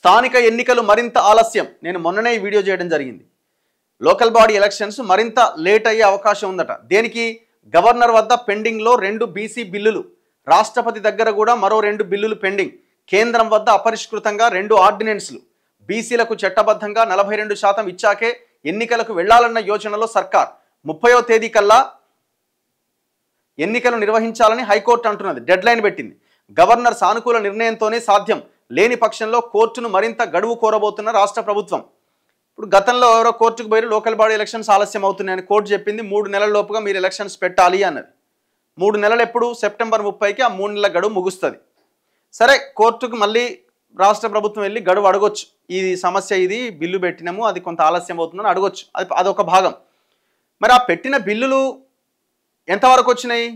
స్థానిక ఎన్నికలు మరింత ఆలస్యం. నేను మొన్ననే ఈ వీడియో చేయడం జరిగింది. లోకల్ బాడీ ఎలక్షన్స్ మరింత లేట్ అయ్యే అవకాశం ఉందట. దేనికి? గవర్నర్ వద్ద పెండింగ్లో 2 బీసీ బిల్లులు, రాష్ట్రపతి దగ్గర కూడా మరో 2 బిల్లులు పెండింగ్, కేంద్రం వద్ద అపరిష్కృతంగా 2 ఆర్డినెన్స్లు, బీసీలకు చట్టబద్ధంగా 42% ఇచ్చాకే ఎన్నికలకు వెళ్లాలన్న యోచనలో సర్కార్. 30వ తేదీ కల్లా ఎన్నికలు నిర్వహించాలని హైకోర్టు అంటున్నది. డెడ్లైన్ పెట్టింది. గవర్నర్ సానుకూల నిర్ణయంతోనే సాధ్యం, లేని పక్షంలో కోర్టును మరింత గడువు కోరబోతున్న రాష్ట్ర ప్రభుత్వం. ఇప్పుడు గతంలో ఎవరో కోర్టుకు పోయి లోకల్ బాడీ ఎలక్షన్స్ ఆలస్యం అవుతున్నాయని కోర్టు చెప్పింది. 3 నెలల లోపుగా మీరు ఎలక్షన్స్ పెట్టాలి అన్నది. 3 నెలలు ఎప్పుడు? సెప్టెంబర్ 30కి ఆ 3 నెలల గడువు ముగుస్తుంది. సరే, కోర్టుకు మళ్ళీ రాష్ట్ర ప్రభుత్వం వెళ్ళి గడువు అడగొచ్చు. ఇది సమస్య, ఇది బిల్లు పెట్టినాము, అది కొంత ఆలస్యం అవుతుందని అడగొచ్చు. అదొక భాగం. మరి ఆ పెట్టిన బిల్లులు ఎంతవరకు వచ్చినాయి?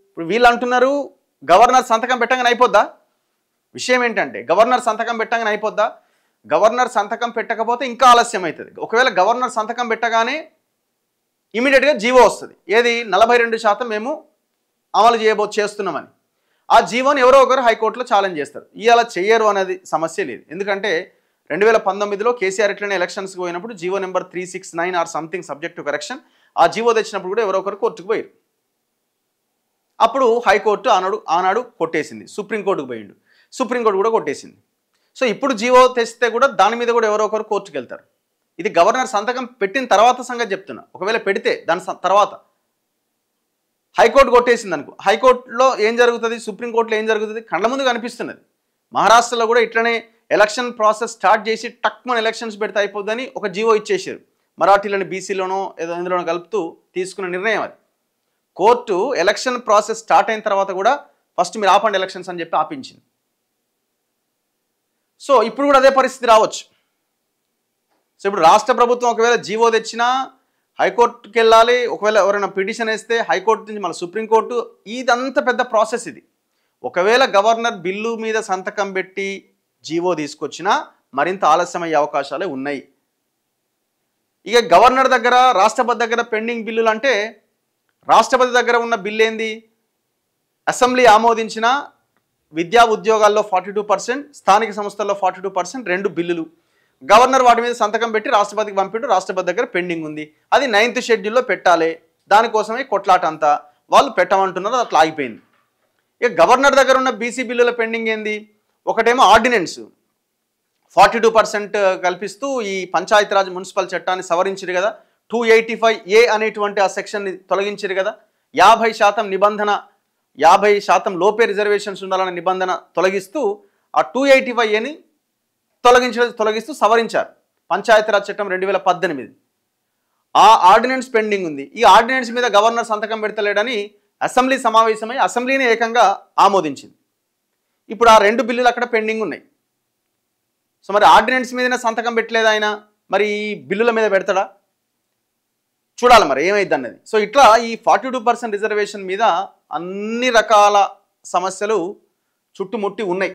ఇప్పుడు వీళ్ళు అంటున్నారు గవర్నర్ సంతకం పెట్టగానే అయిపోద్దా? విషయం ఏంటంటే గవర్నర్ సంతకం పెట్టగానే అయిపోద్దా? గవర్నర్ సంతకం పెట్టకపోతే ఇంకా ఆలస్యం అవుతుంది. ఒకవేళ గవర్నర్ సంతకం పెట్టగానే ఇమీడియట్గా జీవో వస్తుంది. ఏది? 42% మేము అమలు చేస్తున్నామని. ఆ జీవోని ఎవరో ఒకరు హైకోర్టులో ఛాలెంజ్ చేస్తారు. ఇవాళ చెయ్యరు అనేది సమస్య లేదు. ఎందుకంటే 2019లో కేసీఆర్ ఇట్లనే ఎలక్షన్స్కి పోయినప్పుడు GO number 369 or something subject to correction, ఆ జీవో తెచ్చినప్పుడు కూడా ఎవరో ఒకరు కోర్టుకు పోయారు. అప్పుడు హైకోర్టు ఆనాడు కొట్టేసింది. సుప్రీంకోర్టుకు పోయిండు, సుప్రీంకోర్టు కూడా కొట్టేసింది. సో ఇప్పుడు జీవో తెస్తే కూడా దాని మీద కూడా ఎవరో ఒకరు కోర్టుకు వెళ్తారు. ఇది గవర్నర్ సంతకం పెట్టిన తర్వాత సంగతి చెప్తున్నా. ఒకవేళ పెడితే దాని తర్వాత హైకోర్టు కొట్టేసింది అనుకో, హైకోర్టులో ఏం జరుగుతుంది, సుప్రీంకోర్టులో ఏం జరుగుతుంది కళ్ళ ముందు కనిపిస్తున్నది. మహారాష్ట్రలో కూడా ఇట్లనే ఎలక్షన్ ప్రాసెస్ స్టార్ట్ చేసి టక్మన్ ఎలక్షన్స్ పెడితే అయిపోద్దని ఒక జీవో ఇచ్చేసారు. మరాఠీలను బీసీలోనో ఏదో ఇందులోనో కలుపుతూ తీసుకున్న నిర్ణయం అది. కోర్టు ఎలక్షన్ ప్రాసెస్ స్టార్ట్ అయిన తర్వాత కూడా ఫస్ట్ మీరు ఆపండి ఎలక్షన్స్ అని చెప్పి ఆపించింది. సో ఇప్పుడు కూడా అదే పరిస్థితి రావచ్చు. సో ఇప్పుడు రాష్ట్ర ప్రభుత్వం ఒకవేళ జీవో తెచ్చినా హైకోర్టుకి వెళ్ళాలి. ఒకవేళ ఎవరైనా పిటిషన్ వేస్తే హైకోర్టు నుంచి మళ్ళీ సుప్రీంకోర్టు, ఇదంతా పెద్ద ప్రాసెస్ ఇది. ఒకవేళ గవర్నర్ బిల్లు మీద సంతకం పెట్టి జీవో తీసుకొచ్చినా మరింత ఆలస్యమయ్యే అవకాశాలే ఉన్నాయి. ఇక గవర్నర్ దగ్గర, రాష్ట్రపతి దగ్గర పెండింగ్ బిల్లులు అంటే, రాష్ట్రపతి దగ్గర ఉన్న బిల్లు ఏంది? అసెంబ్లీ ఆమోదించిన విద్యా ఉద్యోగాల్లో 42%, స్థానిక సంస్థల్లో 42%, 2 బిల్లులు. గవర్నర్ వాటి మీద సంతకం పెట్టి రాష్ట్రపతికి పంపిండు, రాష్ట్రపతి దగ్గర పెండింగ్ ఉంది. అది 9th షెడ్యూల్లో పెట్టాలి. దానికోసమే కొట్లాట అంతా. వాళ్ళు పెట్టమంటున్నారు, అట్లా ఆగిపోయింది. ఇక గవర్నర్ దగ్గర ఉన్న బీసీ బిల్లుల పెండింగ్ ఏంది? ఒకటేమో ఆర్డినెన్స్ 42% కల్పిస్తూ ఈ పంచాయతీరాజ్ మున్సిపల్ చట్టాన్ని సవరించారు కదా. 285A అనేటువంటి ఆ సెక్షన్ని తొలగించారు కదా. 50% నిబంధన, 50% లోపే రిజర్వేషన్స్ ఉండాలనే నిబంధన తొలగిస్తూ ఆ 285Aని తొలగిస్తూ సవరించారు. పంచాయతీరాజ్ చట్టం 2018. ఆ ఆర్డినెన్స్ పెండింగ్ ఉంది. ఈ ఆర్డినెన్స్ మీద గవర్నర్ సంతకం పెడతలేడని అసెంబ్లీ సమావేశమై అసెంబ్లీని ఏకంగా ఆమోదించింది. ఇప్పుడు ఆ 2 బిల్లులు అక్కడ పెండింగ్ ఉన్నాయి. సో మరి ఆర్డినెన్స్ మీదనే సంతకం పెట్టలేదు ఆయన, మరి ఈ బిల్లుల మీద పెడతాడా? చూడాలి మరి ఏమైంది అన్నది. సో ఇట్లా ఈ 42% రిజర్వేషన్ మీద అన్ని రకాల సమస్యలు చుట్టుముట్టి ఉన్నాయి.